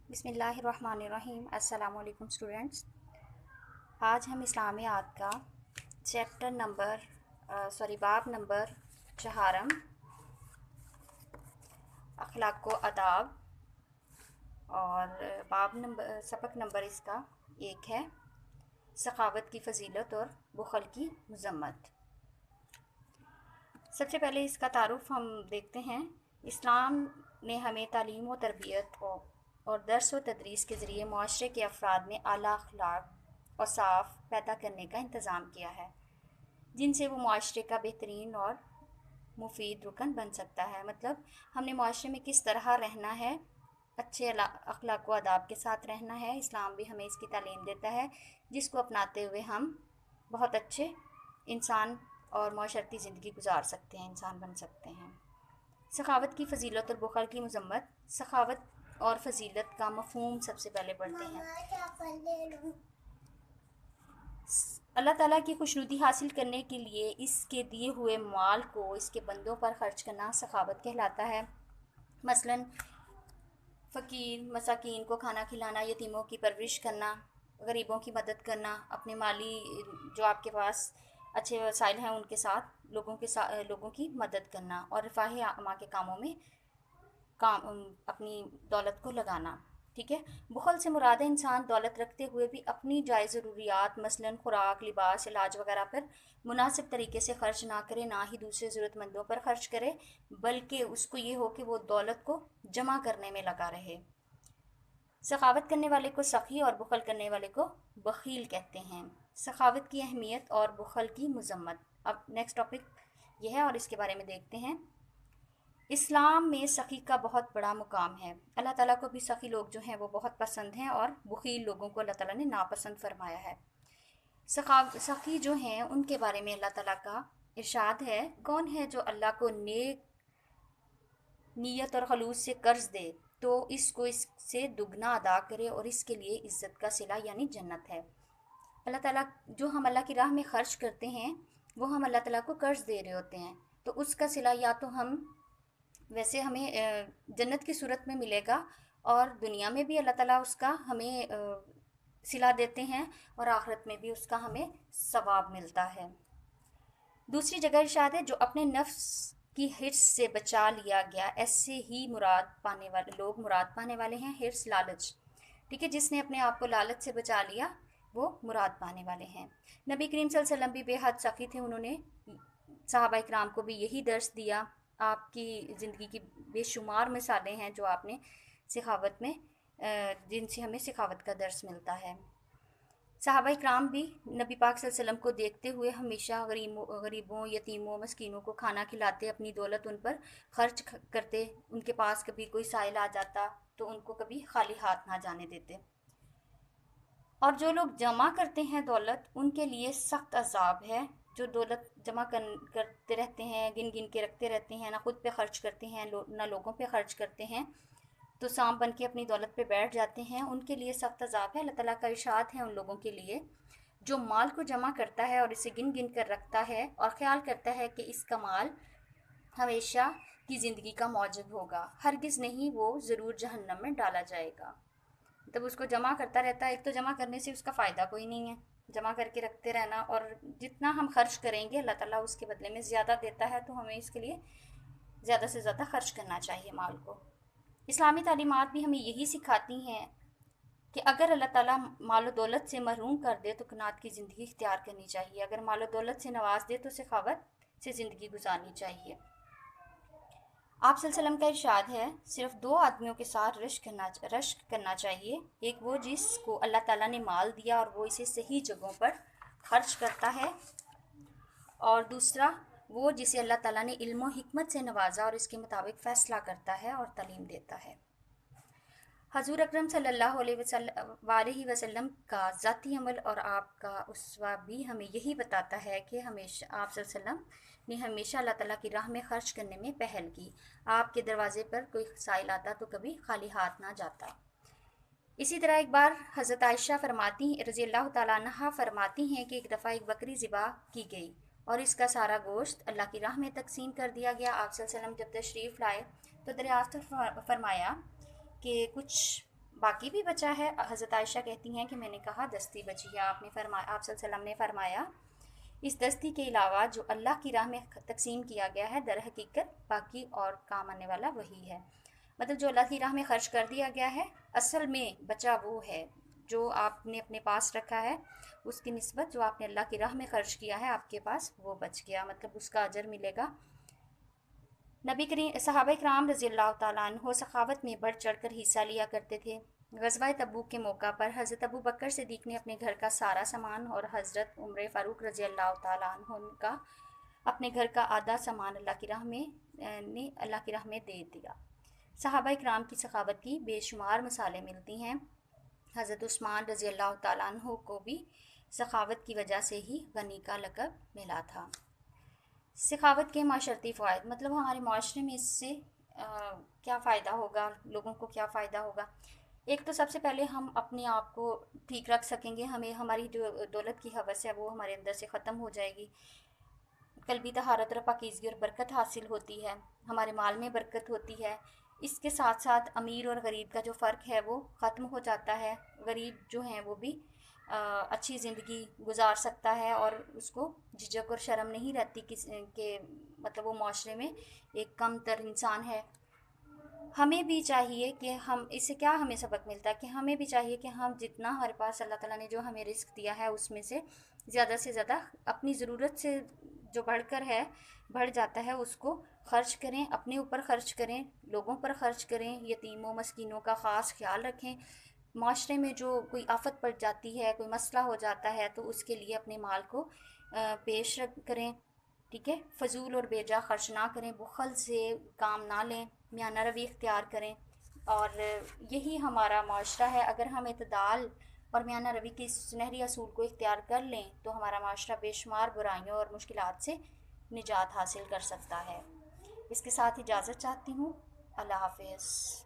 بسم اللہ الرحمن الرحیم۔ السلام علیکم اسٹوڈنٹس۔ آج ہم اسلامیات کا باب نمبر چہارم اخلاق و آداب اور سبق نمبر اس کا 1 ہے، سخاوت کی فضیلت اور بخل کی مذمت۔ سب سے پہلے اس کا تعارف ہم دیکھتے ہیں۔ اسلام نے ہمیں تعلیم و تربیت اور درس و تدریس کے ذریعے معاشرے کے افراد میں اعلیٰ اخلاق اور صاف پیدا کرنے کا انتظام کیا ہے، جن سے وہ معاشرے کا بہترین اور مفید رکن بن سکتا ہے۔ مطلب ہم نے معاشرے میں کس طرح رہنا ہے، اچھے اخلاق و آداب کے ساتھ رہنا ہے۔ اسلام بھی ہمیں اس کی تعلیم دیتا ہے، جس کو اپناتے ہوئے ہم بہت اچھے انسان اور معاشرتی زندگی گزار سکتے ہیں، انسان بن سکتے ہیں۔ سخاوت کی فضیلت اور بخل کی مذمت۔ سخاوت اور فضیلت کا مفہوم سب سے پہلے پڑھتے ہیں۔ اللہ تعالیٰ کی خوشنودی حاصل کرنے کے لیے اس کے دیے ہوئے مال کو اس کے بندوں پر خرچ کرنا سخاوت کہلاتا ہے۔ مثلاً فقیر مساکین کو کھانا کھلانا، یتیموں کی پرورش کرنا، غریبوں کی مدد کرنا، اپنے مالی جو آپ کے پاس اچھے وسائل ہیں ان کے ساتھ لوگوں کی مدد کرنا، اور رفاہ عامہ کے کاموں میں اپنی دولت کو لگانا۔ ٹھیک ہے۔ بخل سے مراد ہے انسان دولت رکھتے ہوئے بھی اپنی جائز ضروریات مثلاً خوراک، لباس، علاج وغیرہ پر مناسب طریقے سے خرچ نہ کرے، نہ ہی دوسرے ضرورت مندوں پر خرچ کرے، بلکہ اس کو یہ ہو کہ وہ دولت کو جمع کرنے میں لگا رہے۔ سخاوت کرنے والے کو سخی اور بخل کرنے والے کو بخیل کہتے ہیں۔ سخاوت کی اہمیت اور بخل کی مذمت۔ اب نیکسٹ ٹاپک یہ ہے اور اس کے بارے میں دیکھتے ہیں۔ اسلام میں سخی کا بہت بڑا مقام ہے۔ اللہ تعالیٰ کو بھی سخی لوگ جو ہیں وہ بہت پسند ہیں، اور بخیل لوگوں کو اللہ تعالیٰ نے ناپسند فرمایا ہے۔ سخی جو ہیں ان کے بارے میں اللہ تعالیٰ کا ارشاد ہے، کون ہے جو اللہ کو نیک نیت اور خلوص سے قرض دے تو اس کو اس سے دگنا ادا کرے، اور اس کے لیے عزت کا صلہ یعنی جنت ہے۔ اللہ تعالیٰ جو ہم اللہ کی راہ میں خرچ کرتے ہیں وہ ہم اللہ تعالیٰ کو قرض دے رہے ہوتے ہیں، تو اس کا صلہ یا تو ویسے ہمیں جنت کی صورت میں ملے گا، اور دنیا میں بھی اللہ تعالیٰ اس کا ہمیں صلہ دیتے ہیں، اور آخرت میں بھی اس کا ہمیں ثواب ملتا ہے۔ دوسری جگہ ارشاد ہے، جو اپنے نفس کی حرص سے بچا لیا گیا، ایسے ہی مراد پانے والے ہیں۔ حرص لالچ، ٹھیک ہے، جس نے اپنے آپ کو لالچ سے بچا لیا وہ مراد پانے والے ہیں۔ نبی کریم صلی اللہ علیہ وسلم بھی بے حد سخی تھے، انہوں نے صحابہ اکرام کو بھی یہی درس دیا۔ آپ کی زندگی کی بے شمار مثالیں ہیں جو آپ نے سخاوت میں جن سے ہمیں سخاوت کا درس ملتا ہے۔ صحابہ اکرام بھی نبی پاک صلی اللہ علیہ وسلم کو دیکھتے ہوئے ہمیشہ غریبوں، یتیموں، مسکینوں کو کھانا کھلاتے، اپنی دولت ان پر خرچ کرتے، ان کے پاس کبھی کوئی سائل آ جاتا تو ان کو کبھی خالی ہاتھ نہ جانے دیتے۔ اور جو لوگ جمع کرتے ہیں دولت، ان کے لیے سخت عذاب ہے۔ جو دولت جمع کرتے رہتے ہیں، گن گن کے رکھتے رہتے ہیں، نہ خود پہ خرچ کرتے ہیں نہ لوگوں پہ خرچ کرتے ہیں، تو سانپ بن کے اپنی دولت پہ بیٹھ جاتے ہیں، ان کے لیے سخت عذاب ہے۔ اللہ تعالیٰ کا ارشاد ہے ان لوگوں کے لیے جو مال کو جمع کرتا ہے اور اسے گن گن کر رکھتا ہے، اور خیال کرتا ہے کہ اس کا مال ہمیشہ کی زندگی کا موجب ہوگا، ہرگز نہیں، وہ ضرور جہنم میں ڈالا جائے گا۔ تب اس کو جمع کرتا رہتا ہے، ایک تو جمع کرنے سے اس کا فائدہ کوئی نہیں ہے، جمع کر کے رکھتے رہنا، اور جتنا ہم خرچ کریں گے اللہ تعالیٰ اس کے بدلے میں زیادہ دیتا ہے، تو ہمیں اس کے لیے زیادہ سے زیادہ خرچ کرنا چاہیے مال کو۔ اسلامی تعلیمات بھی ہمیں یہی سکھاتی ہیں کہ اگر اللہ تعالیٰ مال و دولت سے محروم کر دے تو قناعت کی زندگی اختیار کرنی چاہیے، اگر مال و دولت سے نواز دے تو سخاوت سے زندگی گزارنی چاہیے۔ آپ صلی اللہ علیہ وسلم کا ارشاد ہے، صرف 2 آدمیوں کے ساتھ رشک کرنا چاہیے، ایک وہ جس کو اللہ تعالیٰ نے مال دیا اور وہ اسے صحیح جگہوں پر خرچ کرتا ہے، اور دوسرا وہ جسے اللہ تعالیٰ نے علم و حکمت سے نوازا اور اس کے مطابق فیصلہ کرتا ہے اور تعلیم دیتا ہے۔ حضور اکرم صلی اللہ علیہ وسلم کا ذاتی عمل اور آپ کا اسوہ بھی ہمیں یہی بتاتا ہے کہ ہمیشہ آپ صلی اللہ علیہ وسلم نے ہمیشہ اللہ تعالیٰ کی راہ میں خرچ کرنے میں پہل کی۔ آپ کے دروازے پر کوئی سائل آتا تو کبھی خالی ہاتھ نہ جاتا۔ اسی طرح ایک بار حضرت عائشہ رضی اللہ تعالیٰ عنہا فرماتی ہیں کہ ایک دفعہ ایک بکری ذبح کی گئی اور اس کا سارا گوشت اللہ کی راہ میں تقسیم کر دیا گیا۔ آپ صلی اللہ علیہ وسلم جب تشریف لائے تو دریافت فرمایا کہ کچھ باقی بھی بچا ہے۔ حضرت عائشہ کہتی ہیں کہ میں نے کہا دستی بچی ہے، آپ نے فرمایا، آپ صلی اللہ علیہ وسلم نے فرمایا اس دستی کے علاوہ جو اللہ کی راہ میں تقسیم کیا گیا ہے در حقیقت باقی اور کام آنے والا وہی ہے۔ مطلب جو اللہ کی راہ میں خرچ کر دیا گیا ہے اصل میں بچا وہ ہے جو آپ نے اپنے پاس رکھا ہے، اس کی نسبت جو آپ نے اللہ کی راہ میں خرچ کیا ہے آپ کے پاس وہ بچ گیا، مطلب اس کا اجر ملے گا۔ نبی کریم صحابہ کرام رضی اللہ تعالیٰ عنہ سخاوت میں بڑھ چڑھ کر حصہ لیا کرتے تھے۔ غزوہ تبوک کے موقع پر حضرت ابو بکر صدیق نے اپنے گھر کا سارا سامان اور حضرت عمر فاروق رضی اللہ تعالیٰ عنہ کا اپنے گھر کا آدھا سامان اللہ کی راہ میں دے دیا۔ صحابہ کرام کی سخاوت کی بے شمار مثالیں ملتی ہیں۔ حضرت عثمان رضی اللہ تعالیٰ عنہ کو بھی سخاوت کی وجہ سے ہی غنی کا لقب ملا تھا۔ سخاوت کے معاشرتی فوائد، مطلب ہمارے معاشرے میں اس سے کیا فائدہ ہوگا، لوگوں کو کیا فائدہ ہوگا۔ ایک تو سب سے پہلے ہم اپنے آپ کو ٹھیک رکھ سکیں گے، ہمیں ہماری جو دولت کی ہوس ہے وہ ہمارے اندر سے ختم ہو جائے گی، قلبی طہارت اور پاکیزگی اور برکت حاصل ہوتی ہے، ہمارے مال میں برکت ہوتی ہے۔ اس کے ساتھ ساتھ امیر اور غریب کا جو فرق ہے وہ ختم ہو جاتا ہے، غریب جو ہیں وہ بھی اچھی زندگی گزار سکتا ہے اور اس کو جھجک اور شرم نہیں رہتی کہ مطلب وہ معاشرے میں ایک کم تر انسان ہے۔ ہمیں بھی چاہیے کہ ہم اس سے کیا ہمیں سبق ملتا ہے کہ ہمیں بھی چاہیے کہ ہم جتنا ہمارے پاس اللہ تعالیٰ نے جو ہمیں رزق دیا ہے اس میں سے زیادہ اپنی ضرورت سے جو بڑھ جاتا ہے اس کو خرچ کریں، اپنے اوپر خرچ کریں، لوگوں پر خرچ کریں، یتیموں مسکینوں کا خاص خیال رکھیں۔ معاشرے میں جو کوئی آفت پڑ جاتی ہے، کوئی مسئلہ ہو جاتا ہے تو اس کے لیے اپنے مال کو پیش کریں، ٹھیک ہے، فضول اور بیجا خرچ نہ کریں، بخل سے کام نہ لیں، میانہ روی اختیار کریں، اور یہی ہمارا معاشرہ ہے۔ اگر ہم اعتدال اور میانہ روی کے سنہری اصول کو اختیار کر لیں تو ہمارا معاشرہ بے شمار برائیوں اور مشکلات سے نجات حاصل کر سکتا ہے۔ اس کے ساتھ اجازت چاہتی ہوں، اللہ حافظ۔